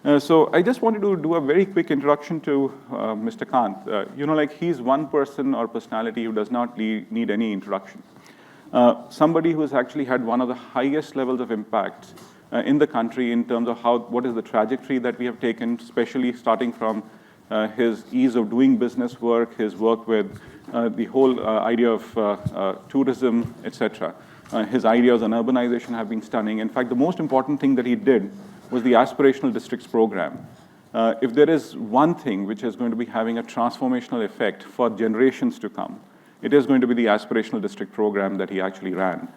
So I just wanted to do a very quick introduction to Mr. Kant. He's one person or personality who does not need any introduction. Somebody who has actually had one of the highest levels of impact in the country in terms of what is the trajectory that we have taken, especially starting from his ease of doing business work, his work with the whole idea of tourism, etc. His ideas on urbanization have been stunning. In fact, the most important thing that he did was the Aspirational Districts program. If there is one thing which is going to be having a transformational effect for generations to come, it is going to be the Aspirational District program that he actually ran.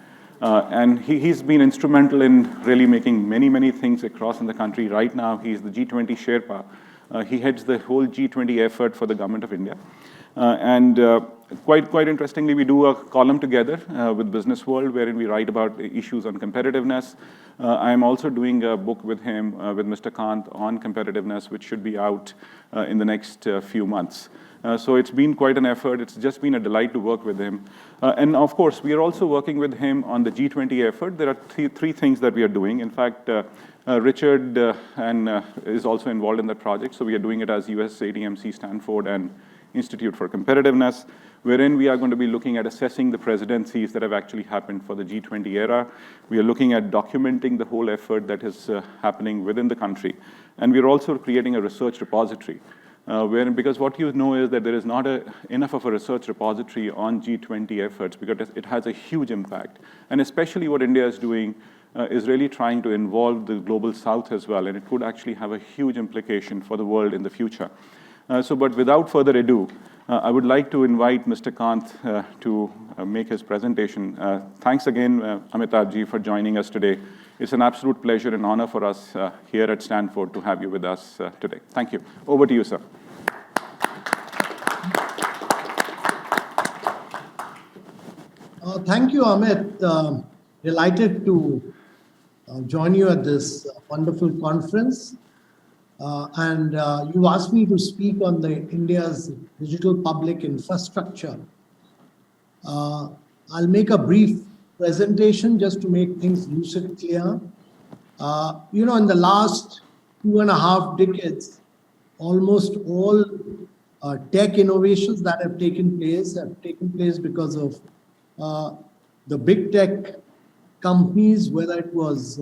And he's been instrumental in really making many, many things across in the country. Right now, he's the G20 Sherpa. He heads the whole G20 effort for the government of India. Quite interestingly, we do a column together with Business World, wherein we write about issues on competitiveness. I am also doing a book with him, with Mr. Kant, on competitiveness, which should be out in the next few months. So it's been quite an effort. It's just been a delight to work with him. And of course, we are also working with him on the G20 effort. There are three things that we are doing. In fact, Richard is also involved in that project. So we are doing it as USATMC, Stanford, and Institute for Competitiveness, wherein we are going to be looking at assessing the presidencies that have actually happened for the G20 era. We are looking at documenting the whole effort that is happening within the country. And we are also creating a research repository, because what you know is that there is not enough of a research repository on G20 efforts, because it has a huge impact. And especially what India is doing is really trying to involve the global south as well, and it could actually have a huge implication for the world in the future. But without further ado, I would like to invite Mr. Kant to make his presentation. Thanks again, Amitabh ji, for joining us today. It's an absolute pleasure and honor for us here at Stanford to have you with us today. Thank you. Over to you, sir. Thank you, Amit. Delighted to join you at this wonderful conference. You asked me to speak on India's digital public infrastructure. I'll make a brief presentation just to make things lucid clear. In the last 2.5 decades, almost all tech innovations that have taken place because of the big tech companies, whether it was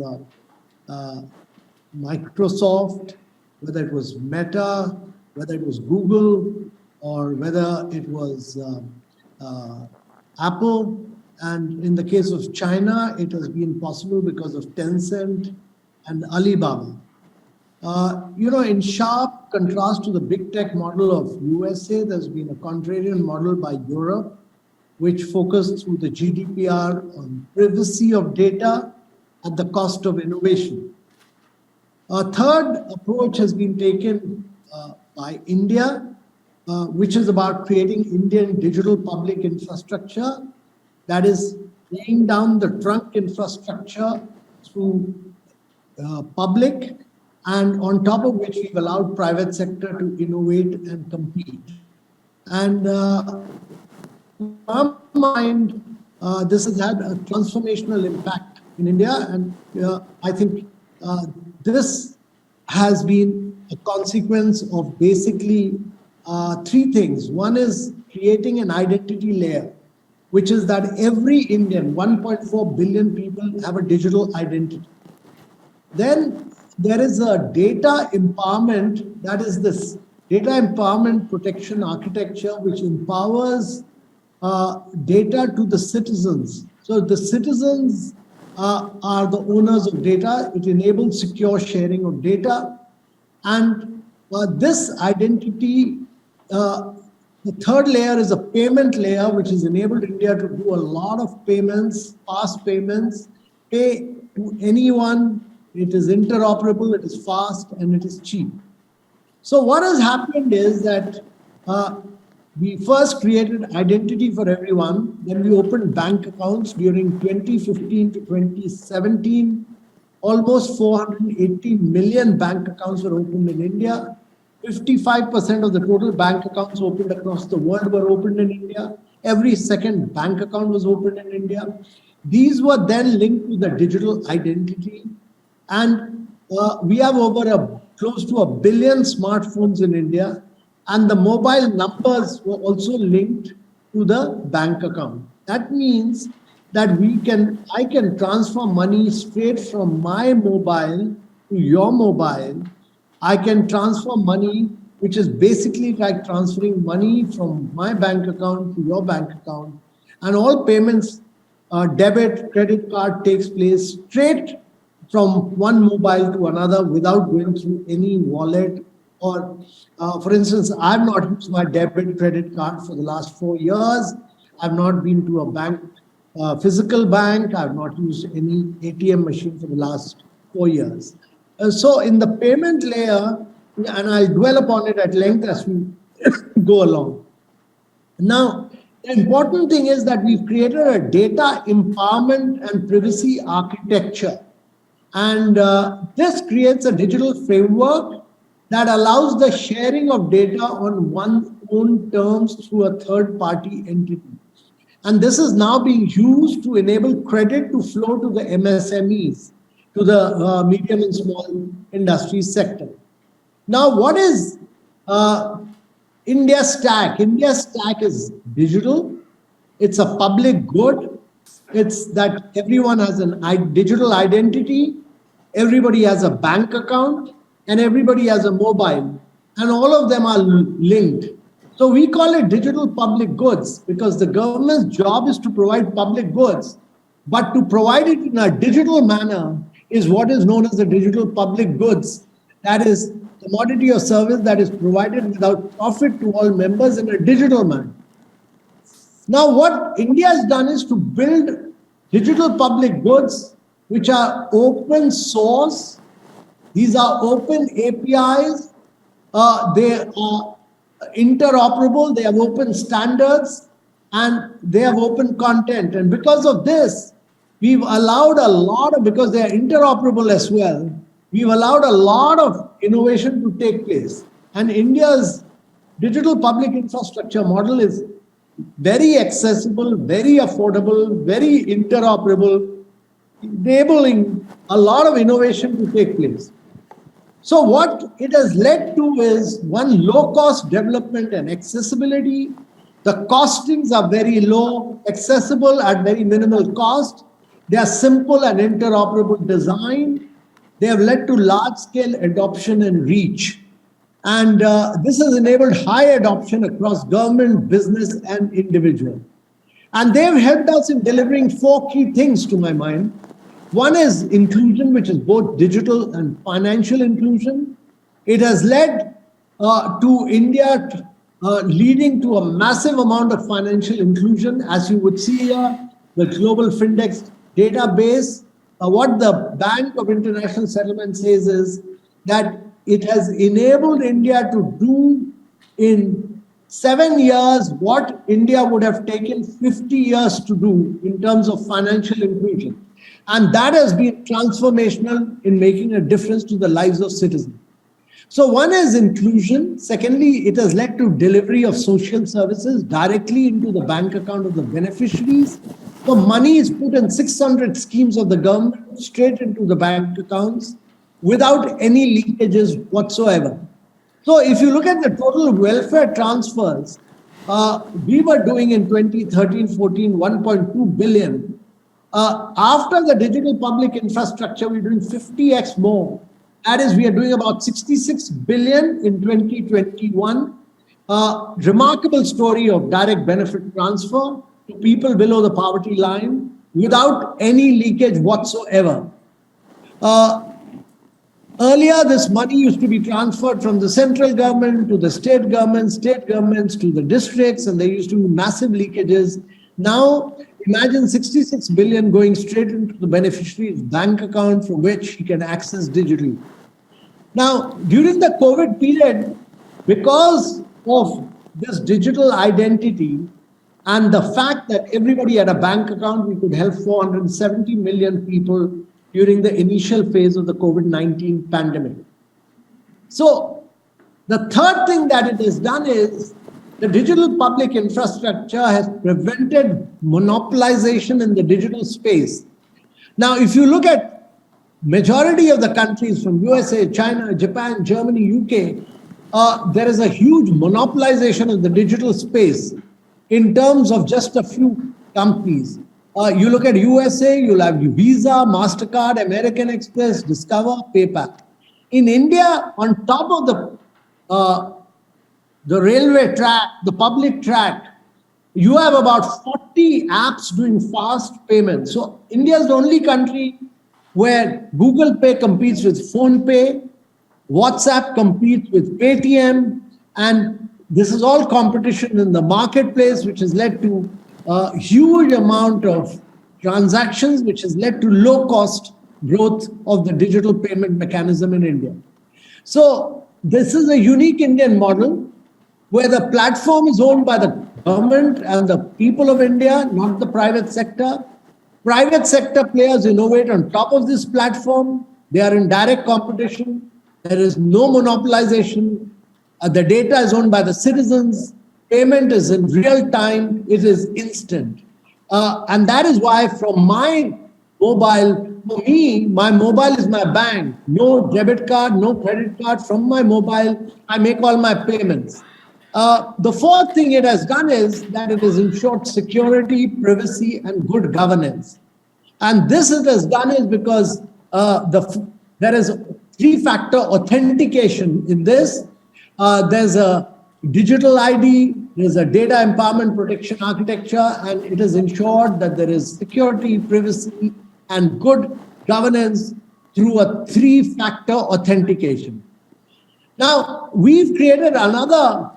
Microsoft, whether it was Meta, whether it was Google, or whether it was Apple. And in the case of China, it has been possible because of Tencent and Alibaba. In sharp contrast to the big tech model of USA, there's been a contrarian model by Europe, which focused through the GDPR on privacy of data at the cost of innovation. A third approach has been taken by India, which is about creating Indian digital public infrastructure, that is laying down the trunk infrastructure through public, and on top of which we've allowed private sector to innovate and compete. And in my mind, this has had a transformational impact in India, and I think this has been a consequence of basically three things. One is creating an identity layer, which is that every Indian, 1.4 billion people, have a digital identity. Then there is a data empowerment, that is this data empowerment protection architecture, which empowers data to the citizens. So the citizens are the owners of data. It enables secure sharing of data. And this identity, the third layer is a payment layer, which has enabled India to do a lot of payments, fast payments, pay to anyone. It is interoperable, it is fast, and it is cheap. So what has happened is that we first created identity for everyone. Then we opened bank accounts during 2015 to 2017. Almost 480 million bank accounts were opened in India. 55% of the total bank accounts opened across the world were opened in India. Every second bank account was opened in India. These were then linked to the digital identity. And we have over close to 1 billion smartphones in India, and the mobile numbers were also linked to the bank account. That means that I can transfer money straight from my mobile to your mobile. I can transfer money, which is basically like transferring money from my bank account to your bank account. And all payments, debit, credit card takes place straight from one mobile to another without going through any wallet. Or, for instance, I've not used my debit credit card for the last 4 years. I've not been to a bank, physical bank. I've not used any ATM machine for the last 4 years. So in the payment layer, and I'll dwell upon it at length as we go along. Now, the important thing is that we've created a data empowerment and privacy architecture. And this creates a digital framework that allows the sharing of data on one's own terms through a third-party entity. And this is now being used to enable credit to flow to the MSMEs, to the medium and small industry sector. Now, what is India Stack? India Stack is digital. It's a public good. It's that everyone has a digital identity, everybody has a bank account, and everybody has a mobile, and all of them are linked. So we call it digital public goods because the government's job is to provide public goods, but to provide it in a digital manner is what is known as the digital public goods. That is commodity or service that is provided without profit to all members in a digital manner. Now, what India has done is to build digital public goods which are open source. These are open APIs. They are interoperable. They have open standards and they have open content. And because of this, we've allowed a lot of, because they are interoperable as well, we've allowed a lot of innovation to take place. And India's digital public infrastructure model is very accessible, very affordable, very interoperable, enabling a lot of innovation to take place. So what it has led to is one, low-cost development and accessibility. The costings are very low, accessible at very minimal cost. They are simple and interoperable design. They have led to large-scale adoption and reach. And this has enabled high adoption across government, business, and individual. And they've helped us in delivering 4 key things to my mind. One is inclusion, which is both digital and financial inclusion. It has led to India leading to a massive amount of financial inclusion. As you would see here, the Global Findex database, what the Bank of International Settlement says is that it has enabled India to do in 7 years what India would have taken 50 years to do in terms of financial inclusion. And that has been transformational in making a difference to the lives of citizens. So one is inclusion. Secondly, it has led to delivery of social services directly into the bank account of the beneficiaries. So money is put in 600 schemes of the government straight into the bank accounts without any leakages whatsoever. So if you look at the total welfare transfers, we were doing in 2013-14 1.2 billion. After the digital public infrastructure, we're doing 50x more. That is, we are doing about 66 billion in 2021. Remarkable story of direct benefit transfer to people below the poverty line without any leakage whatsoever. Earlier, this money used to be transferred from the central government to the state governments to the districts, and there used to be massive leakages. Now, imagine 66 billion going straight into the beneficiary's bank account from which he can access digitally. Now, during the COVID period, because of this digital identity and the fact that everybody had a bank account, we could help 470 million people during the initial phase of the COVID-19 pandemic. So the third thing that it has done is the digital public infrastructure has prevented monopolization in the digital space. Now, if you look at majority of the countries from USA, China, Japan, Germany, UK, there is a huge monopolization of the digital space in terms of just a few companies. You look at USA, you'll have Visa, MasterCard, American Express, Discover, PayPal. In India, on top of the railway track, the public track, you have about 40 apps doing fast payments. So India is the only country where Google Pay competes with Phone Pay, WhatsApp competes with Paytm, and this is all competition in the marketplace, which has led to a huge amount of transactions, which has led to low cost growth of the digital payment mechanism in India. So this is a unique Indian model where the platform is owned by the government and the people of India, not the private sector. Private sector players innovate on top of this platform. They are in direct competition. There is no monopolization. The data is owned by the citizens. Payment is in real time. It is instant. And that is why from my mobile, for me, my mobile is my bank. No debit card, no credit card. From my mobile, I make all my payments. The fourth thing it has done is that it has ensured security, privacy, and good governance. And this it has done is because there is three-factor authentication in this. There's a digital ID, there's a data empowerment protection architecture, and it has ensured that there is security, privacy, and good governance through a three-factor authentication. Now, we've created another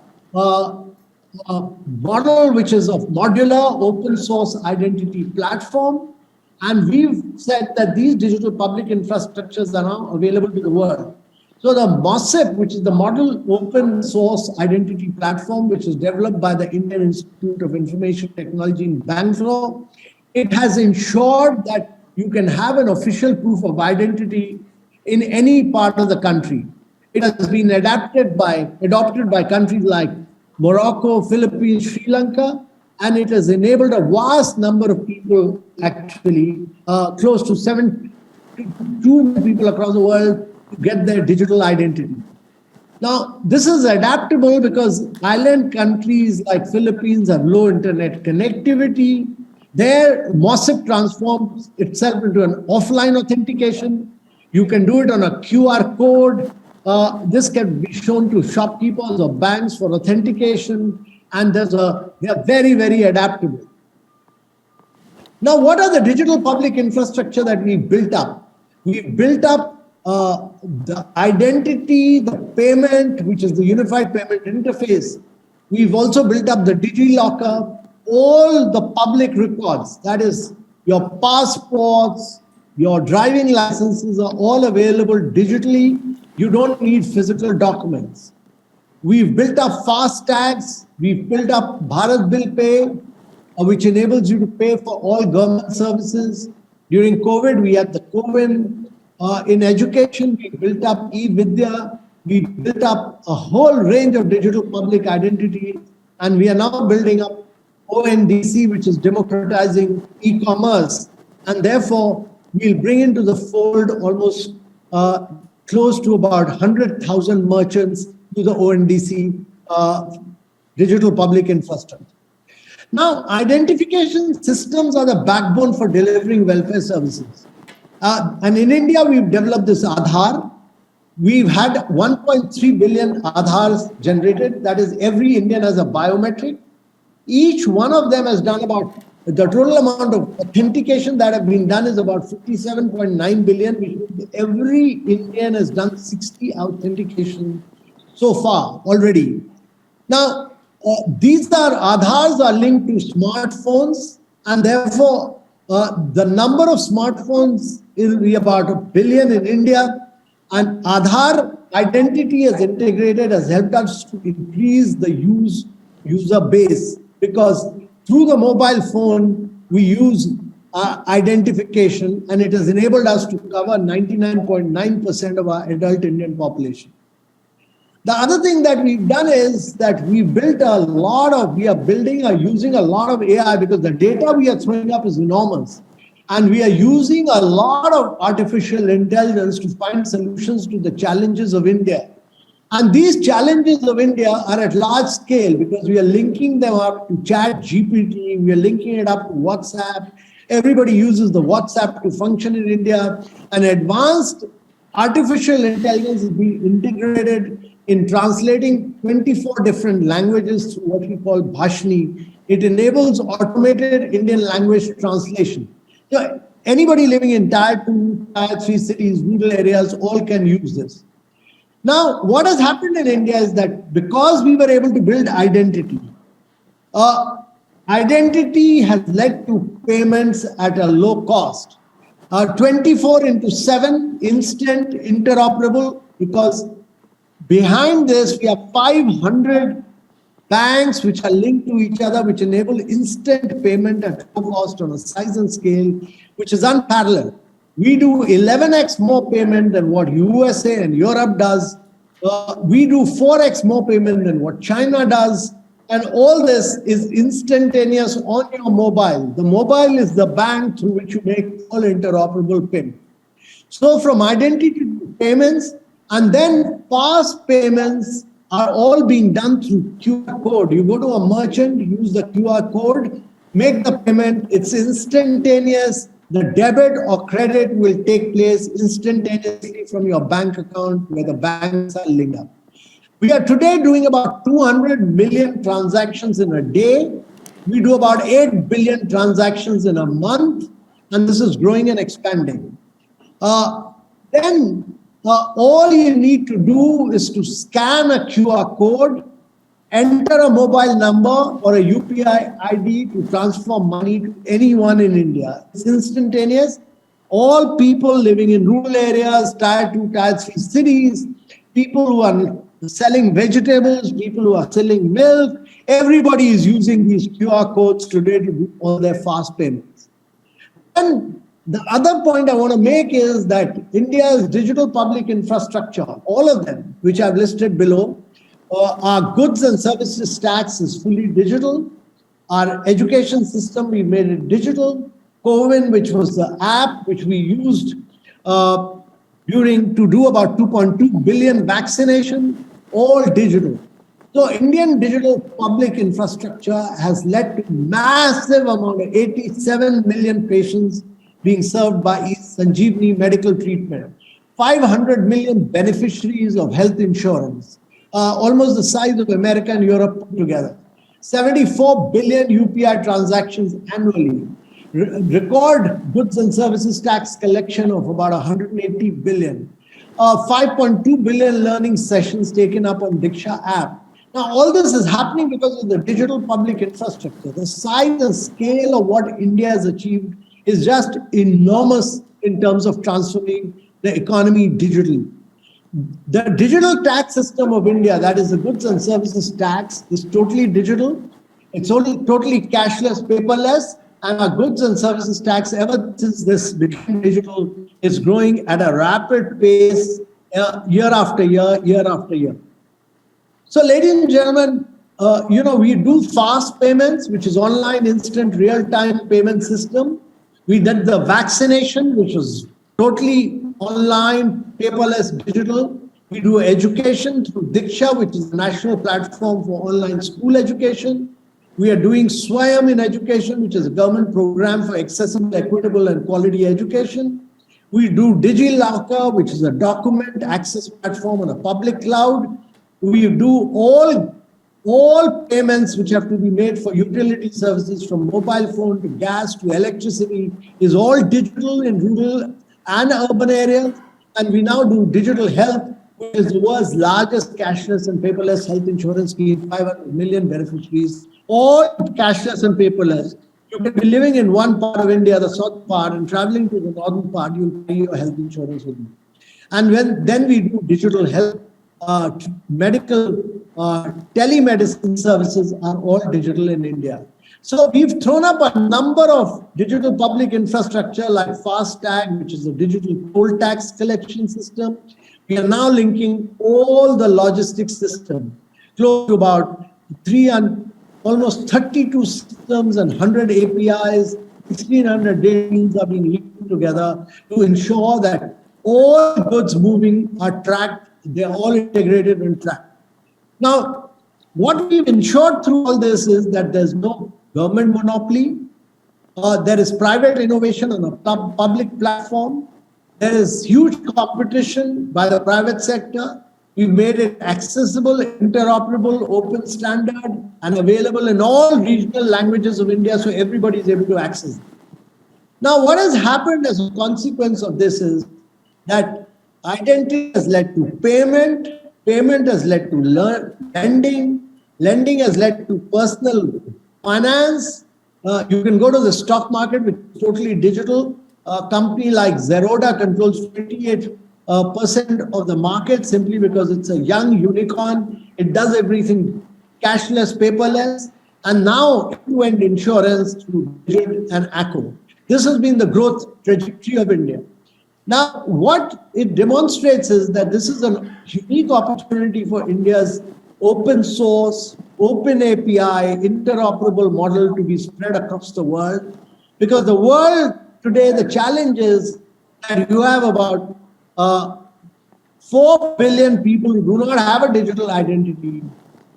model which is of modular open source identity platform, and we've said that these digital public infrastructures are now available to the world. So the MOSIP, which is the Model Open Source Identity Platform, which is developed by the Indian Institute of Information Technology in Bangalore, it has ensured that you can have an official proof of identity in any part of the country. It has been adopted by countries like Morocco, Philippines, Sri Lanka, and it has enabled a vast number of people, actually, close to 72 million people across the world, to get their digital identity. Now, this is adaptable because island countries like Philippines have low internet connectivity. There, MOSIP transforms itself into an offline authentication. You can do it on a QR code. This can be shown to shopkeepers or banks for authentication, and they are very, very adaptable. Now, what are the digital public infrastructure that we built up? We built up the identity, the payment, which is the unified payment interface. We've also built up the DigiLocker, all the public records, that is your passports, your driving licenses are all available digitally. You don't need physical documents. We've built up fast tags. We've built up Bharat Bill Pay, which enables you to pay for all government services. During COVID, we had the COVID. In education, we built up e-Vidya. We built up a whole range of digital public identity. And we are now building up ONDC, which is democratizing e-commerce. And therefore, we'll bring into the fold almost close to about 100,000 merchants to the ONDC digital public infrastructure. Now, identification systems are the backbone for delivering welfare services. And in India, we've developed this Aadhaar. We've had 1.3 billion Aadhaars generated. That is, every Indian has a biometric. Each one of them has done about, the total amount of authentication that have been done is about 57.9 billion, which means every Indian has done 60 authentication so far already. Now, these Aadhaars are linked to smartphones, and therefore the number of smartphones will be about 1 billion in India, and Aadhaar identity as integrated has helped us to increase the user base, because through the mobile phone we use identification, and it has enabled us to cover 99.9% of our adult Indian population. The other thing that we've done is that we are using a lot of AI, because the data we are throwing up is enormous. And we are using a lot of artificial intelligence to find solutions to the challenges of India. And these challenges of India are at large scale because we are linking them up to Chat GPT, we are linking it up to WhatsApp. Everybody uses the WhatsApp to function in India. And advanced artificial intelligence is being integrated in translating 24 different languages through what we call Bhashni. It enables automated Indian language translation. You know, anybody living in Tier 2, Tier 3 cities, rural areas, all can use this. Now, what has happened in India is that because we were able to build identity, identity has led to payments at a low cost. 24/7 instant interoperable, because behind this we have 500 banks which are linked to each other, which enable instant payment at low cost on a size and scale, which is unparalleled. We do 11x more payment than what USA and Europe does. We do 4x more payment than what China does. And all this is instantaneous on your mobile. The mobile is the bank through which you make all interoperable payment. So from identity to payments, and then fast payments are all being done through QR code. You go to a merchant, use the QR code, make the payment, it's instantaneous. The debit or credit will take place instantaneously from your bank account where the banks are linked up. We are today doing about 200 million transactions in a day. We do about 8 billion transactions in a month, and this is growing and expanding. Then all you need to do is to scan a QR code, enter a mobile number or a UPI ID to transfer money to anyone in India. It's instantaneous. All people living in rural areas, Tier 2, Tier 3 cities, people who are selling vegetables, people who are selling milk, everybody is using these QR codes today to do all their fast payments. And the other point I want to make is that India's digital public infrastructure, all of them, which I've listed below, our goods and services tax is fully digital. Our education system, we made it digital. CoWIN, which was the app which we used to do about 2.2 billion vaccination, all digital. So Indian digital public infrastructure has led to massive amount of 87 million patients being served by Sanjeevani medical treatment, 500 million beneficiaries of health insurance, almost the size of America and Europe put together, 74 billion UPI transactions annually, record goods and services tax collection of about 180 billion, 5.2 billion learning sessions taken up on Diksha app. Now, all this is happening because of the digital public infrastructure. The size and scale of what India has achieved is just enormous in terms of transforming the economy digitally. The digital tax system of India, that is the goods and services tax, is totally digital. It's totally cashless, paperless, and our goods and services tax, ever since this became digital, is growing at a rapid pace year after year, year after year. So, ladies and gentlemen, we do fast payments, which is online, instant, real-time payment system. We did the vaccination, which was totally online, paperless, digital. We do education through Diksha, which is the national platform for online school education. We are doing Swayam in education, which is a government program for accessible, equitable, and quality education. We do DigiLocker, which is a document access platform on a public cloud. We do all payments which have to be made for utility services, from mobile phone to gas to electricity, is all digital in rural and urban areas. And we now do digital health, which is the world's largest cashless and paperless health insurance scheme, 500 million beneficiaries, all cashless and paperless. You can be living in one part of India, the south part, and traveling to the northern part, you'll pay your health insurance with you. And then we do digital health, medical, telemedicine services are all digital in India. So we've thrown up a number of digital public infrastructure like FASTag, which is a digital toll tax collection system. We are now linking all the logistics system, close to about almost 32 systems and 100 APIs, 1,600 teams are being linked together to ensure that all goods moving are tracked, they're all integrated and tracked. Now, what we've ensured through all this is that there's no government monopoly, there is private innovation on a public platform. There is huge competition by the private sector. We've made it accessible, interoperable, open standard, and available in all regional languages of India, so everybody is able to access it. Now, what has happened as a consequence of this is that identity has led to payment, payment has led to lending, lending has led to personal finance. You can go to the stock market, which is totally digital. A company like Zerodha controls 28% of the market simply because it's a young unicorn. It does everything cashless, paperless, and now end-to-end insurance through Digit and Acco. This has been the growth trajectory of India. Now, what it demonstrates is that this is a unique opportunity for India's open source, open API, interoperable model to be spread across the world. Because the world today, the challenge is that you have about 4 billion people who do not have a digital identity,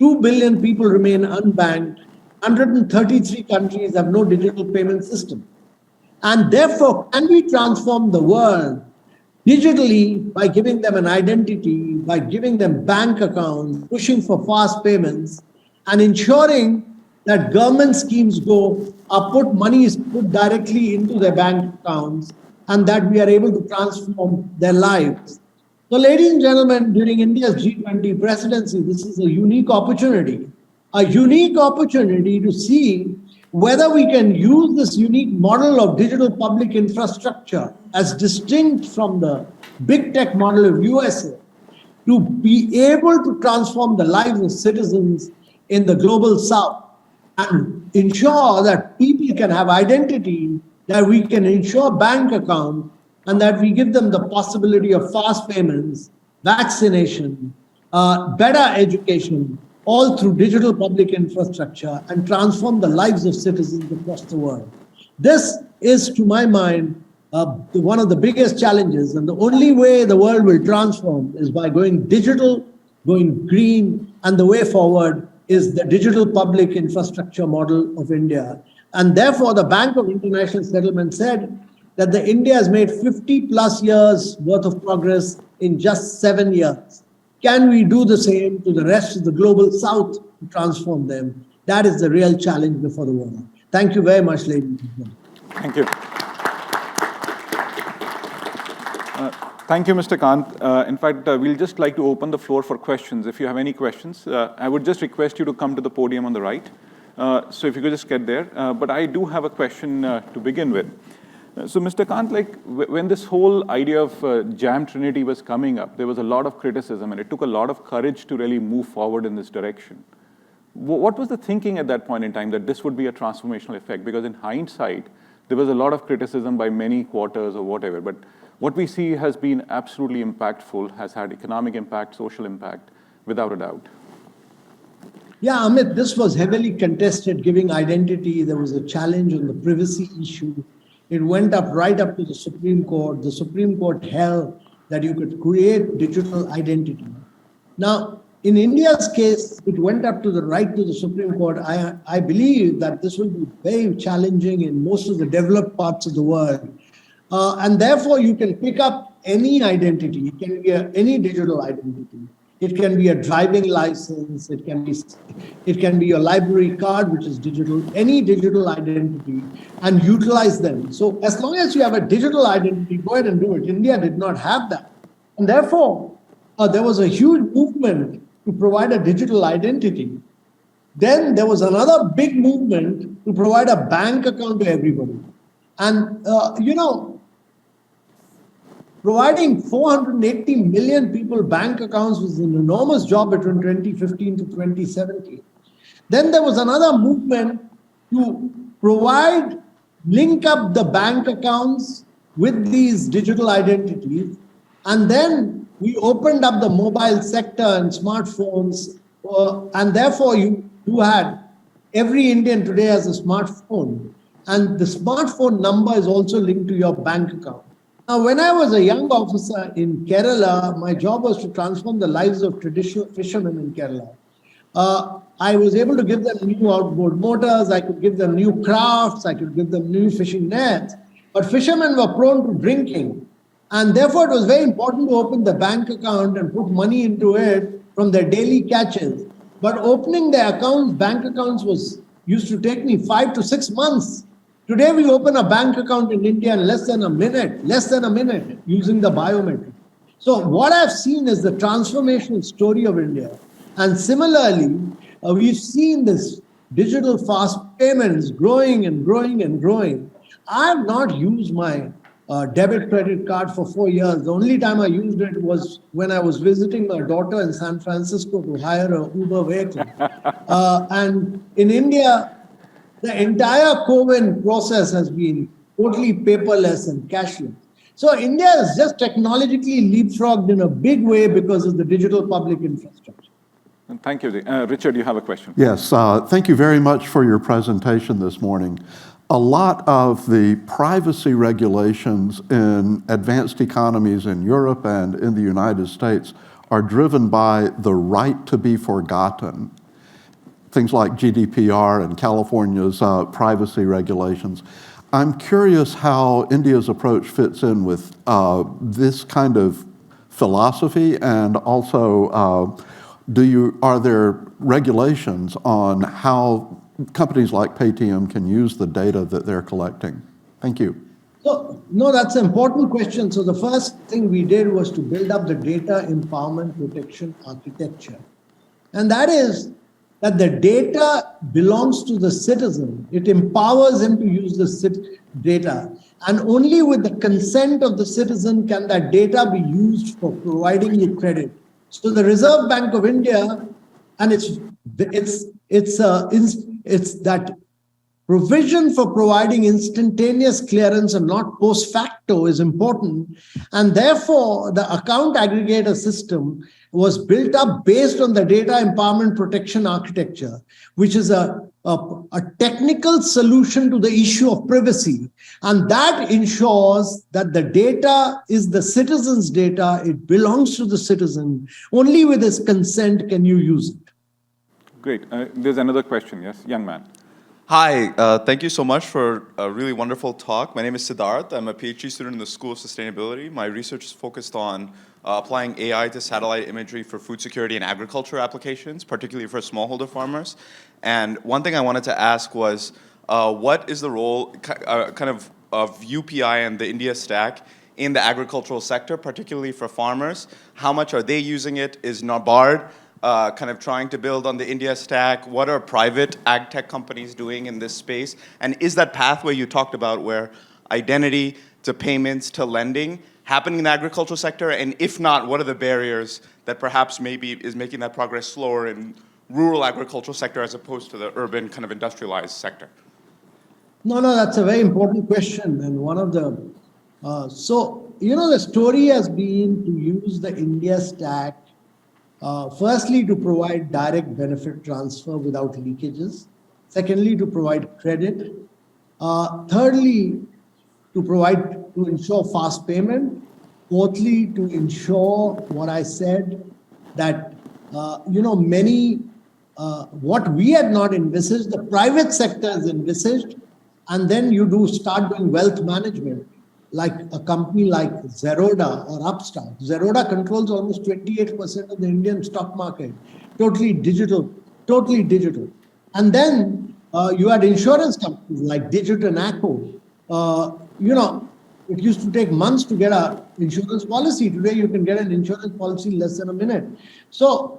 2 billion people remain unbanked, 133 countries have no digital payment system. And therefore, can we transform the world digitally by giving them an identity, by giving them bank accounts, pushing for fast payments, and ensuring that government schemes money is put directly into their bank accounts, and that we are able to transform their lives. So, ladies and gentlemen, during India's G20 presidency, this is a unique opportunity to see whether we can use this unique model of digital public infrastructure as distinct from the big tech model of USA to be able to transform the lives of citizens in the global south and ensure that people can have identity, that we can ensure bank accounts, and that we give them the possibility of fast payments, vaccination, better education, all through digital public infrastructure, and transform the lives of citizens across the world. This is, to my mind, one of the biggest challenges, and the only way the world will transform is by going digital, going green, and the way forward is the digital public infrastructure model of India. And therefore, the Bank of International Settlement said that India has made 50 plus years worth of progress in just 7 years. Can we do the same to the rest of the global south to transform them? That is the real challenge before the world. Thank you very much, ladies and gentlemen. Thank you. Thank you, Mr. Kant. In fact, we'll just like to open the floor for questions. If you have any questions, I would just request you to come to the podium on the right. So if you could just get there. But I do have a question to begin with. So, Mr. Kant, like when this whole idea of Jam Trinity was coming up, there was a lot of criticism, and it took a lot of courage to really move forward in this direction. What was the thinking at that point in time that this would be a transformational effect? Because in hindsight, there was a lot of criticism by many quarters or whatever, but what we see has been absolutely impactful, has had economic impact, social impact, without a doubt. Yeah, Amit, this was heavily contested, giving identity. There was a challenge on the privacy issue. It went right up to the Supreme Court. The Supreme Court held that you could create digital identity. Now, in India's case, it went up to the Supreme Court. I believe that this will be very challenging in most of the developed parts of the world. And therefore, you can pick up any identity. It can be any digital identity. It can be a driving license. It can be your library card, which is digital, any digital identity, and utilize them. So as long as you have a digital identity, go ahead and do it. India did not have that. And therefore, there was a huge movement to provide a digital identity. Then there was another big movement to provide a bank account to everybody. And, providing 480 million people bank accounts was an enormous job between 2015 to 2017. Then there was another movement to link up the bank accounts with these digital identities. And then we opened up the mobile sector and smartphones. And therefore, you had every Indian today has a smartphone. And the smartphone number is also linked to your bank account. Now, when I was a young officer in Kerala, my job was to transform the lives of traditional fishermen in Kerala. I was able to give them new outboard motors, I could give them new crafts, I could give them new fishing nets. But fishermen were prone to drinking. And therefore, it was very important to open the bank account and put money into it from their daily catches. But opening their accounts, bank accounts, was used to take me 5 to 6 months. Today, we open a bank account in India in less than a minute, using the biometric. So, what I've seen is the transformational story of India. And similarly, we've seen this digital fast payments growing and growing and growing. I have not used my debit credit card for 4 years. The only time I used it was when I was visiting my daughter in San Francisco to hire a Uber vehicle. And in India, the entire COVID process has been totally paperless and cashless. So India is just technologically leapfrogged in a big way because of the digital public infrastructure. Thank you. Richard, you have a question. Yes, thank you very much for your presentation this morning. A lot of the privacy regulations in advanced economies in Europe and in the United States are driven by the right to be forgotten. Things like GDPR and California's privacy regulations. I'm curious how India's approach fits in with this kind of philosophy, and also are there regulations on how companies like Paytm can use the data that they're collecting? Thank you. So, no, that's an important question. So the first thing we did was to build up the data empowerment protection architecture. And that is that the data belongs to the citizen. It empowers him to use the data. And only with the consent of the citizen can that data be used for providing you credit. So the Reserve Bank of India, and it's that provision for providing instantaneous clearance and not post facto is important. And therefore, the account aggregator system was built up based on the data empowerment protection architecture, which is a technical solution to the issue of privacy. And that ensures that the data is the citizen's data. It belongs to the citizen. Only with his consent can you use it. Great. There's another question. Yes, young man. Hi, thank you so much for a really wonderful talk. My name is Siddharth. I'm a PhD student in the School of Sustainability. My research is focused on applying AI to satellite imagery for food security and agriculture applications, particularly for smallholder farmers. And one thing I wanted to ask was, what is the role of UPI and the India stack in the agricultural sector, particularly for farmers? How much are they using it? Is NABARD kind of trying to build on the India stack? What are private ag tech companies doing in this space? And is that pathway you talked about where identity to payments to lending happening in the agricultural sector? And if not, what are the barriers that perhaps maybe is making that progress slower in rural agricultural sector as opposed to the urban kind of industrialized sector? No, that's a very important question. And one of the, the story has been to use the India stack firstly, to provide direct benefit transfer without leakages. Secondly, to provide credit. Thirdly, to ensure fast payment. Fourthly, to ensure what I said, that, what we had not envisaged, the private sector is envisaged, and then you start doing wealth management, like a company like Zerodha or Upstart. Zerodha controls almost 28% of the Indian stock market, totally digital. And then you had insurance companies like Digit and Acko. It used to take months to get an insurance policy. Today, you can get an insurance policy in less than a minute. So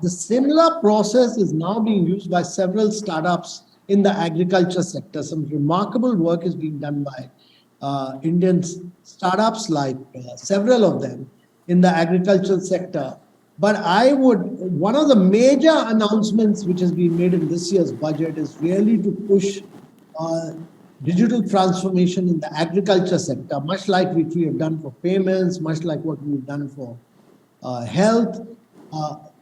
the similar process is now being used by several startups in the agriculture sector. Some remarkable work is being done by Indian startups, like several of them in the agricultural sector. But one of the major announcements which has been made in this year's budget is really to push digital transformation in the agriculture sector, much like which we have done for payments, much like what we've done for health.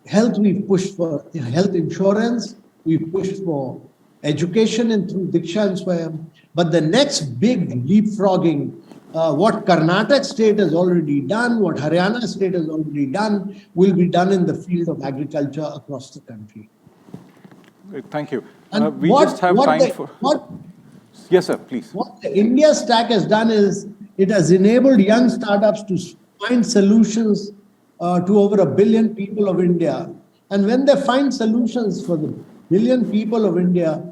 Health we've pushed for health insurance, we've pushed for education and through Diksha and Swayam. But the next big leapfrogging, what Karnataka state has already done, what Haryana state has already done, will be done in the field of agriculture across the country. Great, thank you. And We just have time for... Yes, sir, please. What the India Stack has done is it has enabled young startups to find solutions to over 1 billion people of India. And when they find solutions for the 1 billion people of India,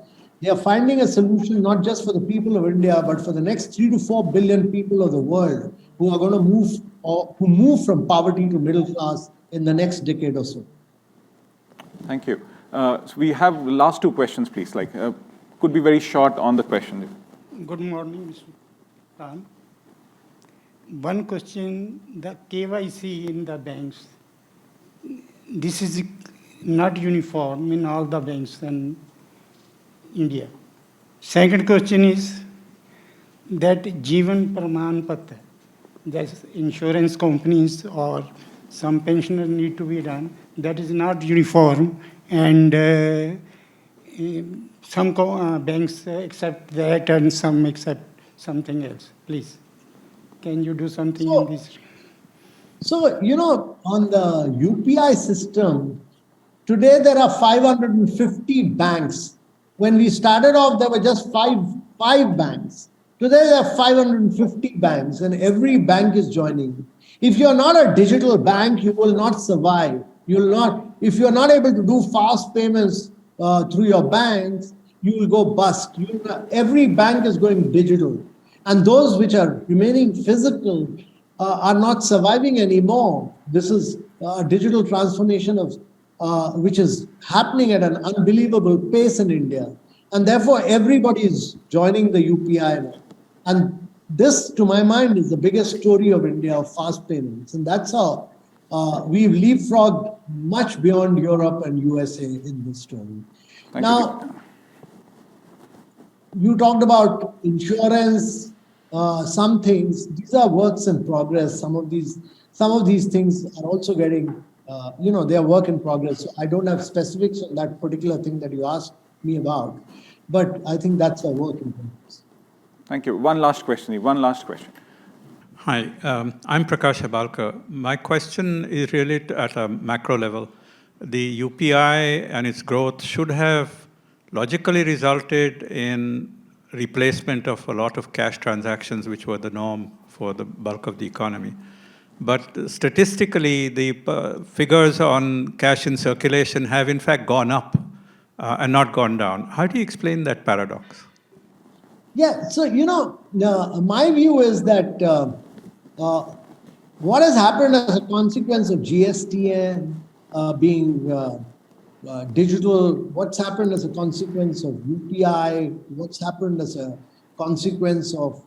they are finding a solution not just for the people of India, but for the next 3 to 4 billion people of the world who are going to move or who move from poverty to middle class in the next decade or so. Thank you. So we have the last two questions, please. Could be very short on the question. Good morning, Mr. Khan. One question, the KYC in the banks. This is not uniform in all the banks in India. Second question is that Jeevan Praman Patra, that insurance companies or some pensioners need to be done, that is not uniform, and some banks accept that and some accept something else. Please, can you do something in this? So, on the UPI system, today there are 550 banks. When we started off, there were just five banks. Today there are 550 banks, and every bank is joining. If you're not a digital bank, you will not survive. If you're not able to do fast payments through your banks, you will go bust. Every bank is going digital. And those which are remaining physical are not surviving anymore. This is a digital transformation which is happening at an unbelievable pace in India. And therefore, everybody is joining the UPI now. And this, to my mind, is the biggest story of India of fast payments. And that's how we've leapfrogged much beyond Europe and USA in this story. Now, you talked about insurance, some things. These are works in progress. Some of these things are also getting, they are work in progress. So I don't have specifics on that particular thing that you asked me about, but I think that's a work in progress. Thank you. One last question. Hi, I'm Prakash Abalkar. My question is really at a macro level. The UPI and its growth should have logically resulted in replacement of a lot of cash transactions, which were the norm for the bulk of the economy. But statistically, the figures on cash in circulation have in fact gone up and not gone down. How do you explain that paradox? Yeah, so, my view is that what has happened as a consequence of GST being digital, what's happened as a consequence of UPI, what's happened as a consequence of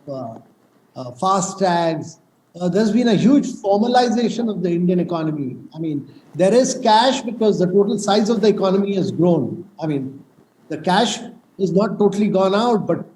FASTags, there's been a huge formalization of the Indian economy. I mean, there is cash because the total size of the economy has grown. I mean, the cash is not totally gone out, but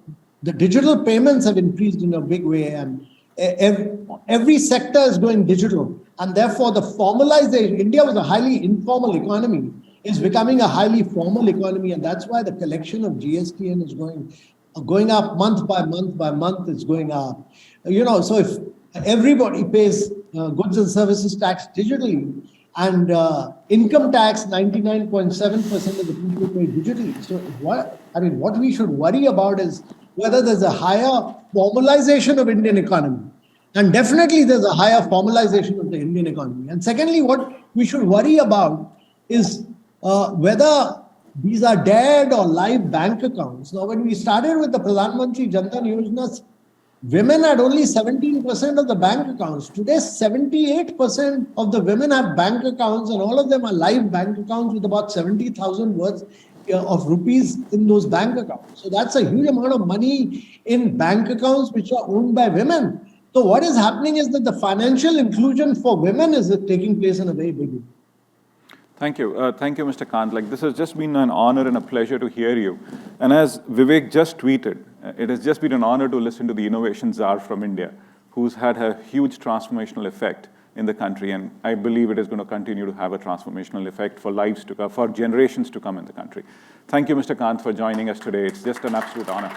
the digital payments have increased in a big way, and every sector is going digital. And therefore, the formalization, India was a highly informal economy, is becoming a highly formal economy, and that's why the collection of GST is going up month by month, it's going up. So if everybody pays goods and services tax digitally, and income tax, 99.7% of the people pay digitally. So what we should worry about is whether there's a higher formalization of Indian economy. And definitely there's a higher formalization of the Indian economy. And secondly, what we should worry about is whether these are dead or live bank accounts. Now, when we started with the Pradhan Mantri Jan Dhan Yojana, women had only 17% of the bank accounts. Today, 78% of the women have bank accounts, and all of them are live bank accounts with about 70,000 worth of rupees in those bank accounts. So that's a huge amount of money in bank accounts which are owned by women. So what is happening is that the financial inclusion for women is taking place in a very big way. Thank you. Thank you, Mr. Kant. This has just been an honor and a pleasure to hear you. And as Vivek just tweeted, it has just been an honor to listen to the innovation czar from India, who's had a huge transformational effect in the country, and I believe it is going to continue to have a transformational effect for lives to come, for generations to come in the country. Thank you, Mr. Kant, for joining us today. It's just an absolute honor.